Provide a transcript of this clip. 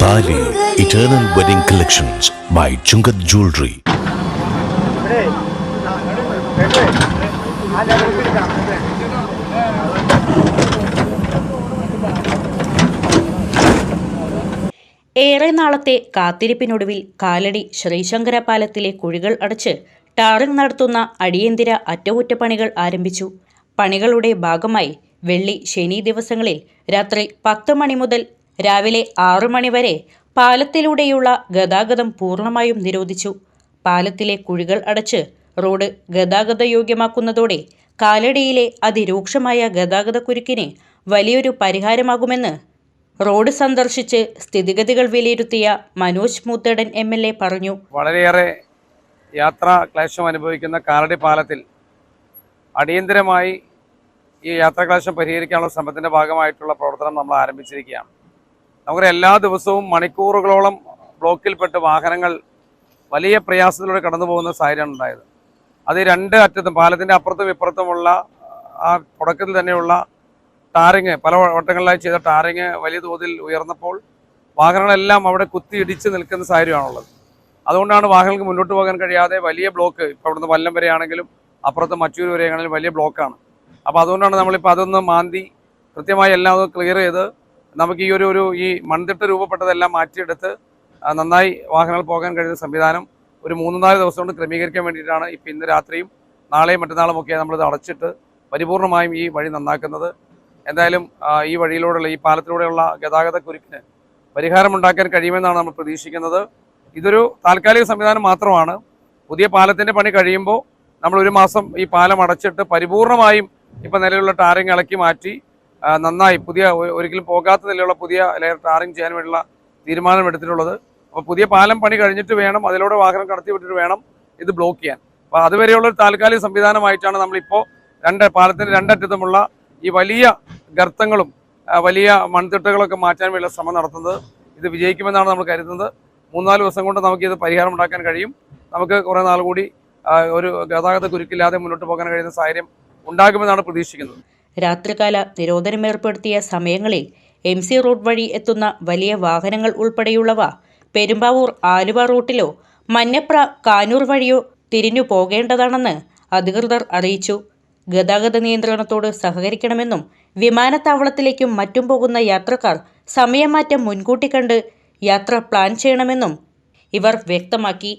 താലി Eternal Wedding Collections by Chungat Jewelry. ഏറെ നാളത്തെ കാത്തിരിപ്പിനൊടുവിൽ കാലടി ശ്രീശങ്കര പാലത്തിലെ കുഴികൾ അടച്ച് ടാറിംഗ് നടത്തുന്ന അടിയന്തര അറ്റകുറ്റപ്പണികൾ ആരംഭിച്ചു. പണികളുടെ ഭാഗമായി വെള്ളി, ശനി ദിവസങ്ങളിൽ രാത്രി 10 മണി മുതൽ രാവിലെ 6 മണി വരെ പാലത്തിലൂടെയുള്ള ഗതാഗതം പൂർണ്ണമായും നിരോധിച്ചു. പാലത്തിലെ കുഴികൾ അടച്ച് റോഡ് ഗതാഗതയോഗ്യമാക്കുന്നതോടെ കാലടിയിലെ അതിരൂക്ഷമായ ഗതാഗതക്കുരുക്കിന് വലിയൊരു പരിഹാരമാകുമെന്ന് റോഡ് സന്ദർശിച്ച് സ്ഥിതിഗതികൾ വിലയിരുത്തിയ മനോജ് മൂത്തേടൻ MLA പറഞ്ഞു. വളരെയേറെ യാത്രാ ക്ലേശം അനുഭവിക്കുന്ന കാലടി പാലത്തിൽ അടിയന്തരമായി ഈ യാത്രാക്ലേശം പരിഹരിക്കാനുള്ള ശ്രമത്തിൻ്റെ ഭാഗമായിട്ടുള്ള പ്രവർത്തനം നമ്മൾ ആരംഭിച്ചിരിക്കുകയാണ്. നമുക്ക് എല്ലാ ദിവസവും മണിക്കൂറുകളോളം ബ്ലോക്കിൽപ്പെട്ട് വാഹനങ്ങൾ വലിയ പ്രയാസത്തിലൂടെ കടന്നു പോകുന്ന സാഹചര്യമാണ് ഉണ്ടായത്. അത് രണ്ട് അറ്റത്തും പാലത്തിൻ്റെ അപ്പുറത്തും ഇപ്പുറത്തുമുള്ള ആ തുടക്കത്തിൽ തന്നെയുള്ള ടാറിങ്, പല വട്ടങ്ങളിലായി ചെയ്ത ടാറിങ് വലിയ തോതിൽ ഉയർന്നപ്പോൾ വാഹനങ്ങളെല്ലാം അവിടെ കുത്തിയിടിച്ച് നിൽക്കുന്ന സാഹചര്യമാണുള്ളത്. അതുകൊണ്ടാണ് വാഹനങ്ങൾക്ക് മുന്നോട്ട് പോകാൻ കഴിയാതെ വലിയ ബ്ലോക്ക്, ഇപ്പോൾ അവിടുന്ന് വല്ലം വരെയാണെങ്കിലും അപ്പുറത്ത് മറ്റൂർ വരെയാണെങ്കിലും വലിയ ബ്ലോക്കാണ്. അപ്പോൾ അതുകൊണ്ടാണ് നമ്മളിപ്പോൾ അതൊന്ന് മാന്തി കൃത്യമായി എല്ലാം ഒന്ന് ക്ലിയർ ചെയ്ത് നമുക്ക് ഈ മൺതിട്ട് രൂപപ്പെട്ടതെല്ലാം മാറ്റിയെടുത്ത് നന്നായി വാഹനങ്ങൾ പോകാൻ കഴിയുന്ന സംവിധാനം ഒരു 3-4 ദിവസം കൊണ്ട് ക്രമീകരിക്കാൻ വേണ്ടിയിട്ടാണ് ഇപ്പോൾ ഇന്ന് രാത്രിയും നാളെയും മറ്റന്നാളും ഒക്കെ നമ്മളിത് അടച്ചിട്ട് പരിപൂർണമായും ഈ വഴി നന്നാക്കുന്നത്. എന്തായാലും ഈ വഴിയിലൂടെയുള്ള, ഈ പാലത്തിലൂടെയുള്ള ഗതാഗത കുരുക്കിന് പരിഹാരമുണ്ടാക്കാൻ കഴിയുമെന്നാണ് നമ്മൾ പ്രതീക്ഷിക്കുന്നത്. ഇതൊരു താൽക്കാലിക സംവിധാനം മാത്രമാണ്. പുതിയ പാലത്തിൻ്റെ പണി കഴിയുമ്പോൾ നമ്മൾ 1 മാസം ഈ പാലം അടച്ചിട്ട് പരിപൂർണമായും ഇപ്പോൾ നിലവിലുള്ള ടാറിങ് ഇളക്കി മാറ്റി നന്നായി പുതിയ ഒരിക്കലും പോകാത്ത നിലയിലുള്ള പുതിയ ലെയർ ടാറിങ് ചെയ്യാൻ വേണ്ടിയുള്ള തീരുമാനം എടുത്തിട്ടുള്ളത്. അപ്പോൾ പുതിയ പാലം പണി കഴിഞ്ഞിട്ട് വേണം, അതിലൂടെ വാഹനം കടത്തി വിട്ടിട്ട് വേണം ഇത് ബ്ലോക്ക് ചെയ്യാൻ. അപ്പോൾ അതുവരെയുള്ള ഒരു താൽക്കാലിക സംവിധാനമായിട്ടാണ് നമ്മളിപ്പോൾ പാലത്തിൻ്റെ രണ്ടറ്റത്തുമുള്ള ഈ വലിയ ഗർത്തങ്ങളും വലിയ മൺതിട്ടകളൊക്കെ മാറ്റാൻ വേണ്ടിയുള്ള ശ്രമം നടത്തുന്നത്. ഇത് വിജയിക്കുമെന്നാണ് നമ്മൾ കരുതുന്നത്. 3-4 ദിവസം കൊണ്ട് നമുക്കിത് പരിഹാരം ഉണ്ടാക്കാൻ കഴിയും. നമുക്ക് കുറേ നാൾ കൂടി ഒരു ഗതാഗത കുരുക്കില്ലാതെ മുന്നോട്ട് പോകാൻ കഴിയുന്ന സാഹചര്യം ഉണ്ടാകുമെന്നാണ് പ്രതീക്ഷിക്കുന്നത്. രാത്രികാല നിരോധനം ഏർപ്പെടുത്തിയ സമയങ്ങളിൽ MC റോഡ് വഴി എത്തുന്ന വലിയ വാഹനങ്ങൾ ഉൾപ്പെടെയുള്ളവ പെരുമ്പാവൂർ ആലുവ റൂട്ടിലോ മഞ്ഞപ്ര കാനൂർ വഴിയോ തിരിഞ്ഞു പോകേണ്ടതാണെന്ന് അധികൃതർ അറിയിച്ചു. ഗതാഗത നിയന്ത്രണത്തോട് സഹകരിക്കണമെന്നും വിമാനത്താവളത്തിലേക്കും മറ്റും പോകുന്ന യാത്രക്കാർ സമയമാറ്റം മുൻകൂട്ടി കണ്ട് യാത്ര പ്ലാൻ ചെയ്യണമെന്നും ഇവർ വ്യക്തമാക്കി.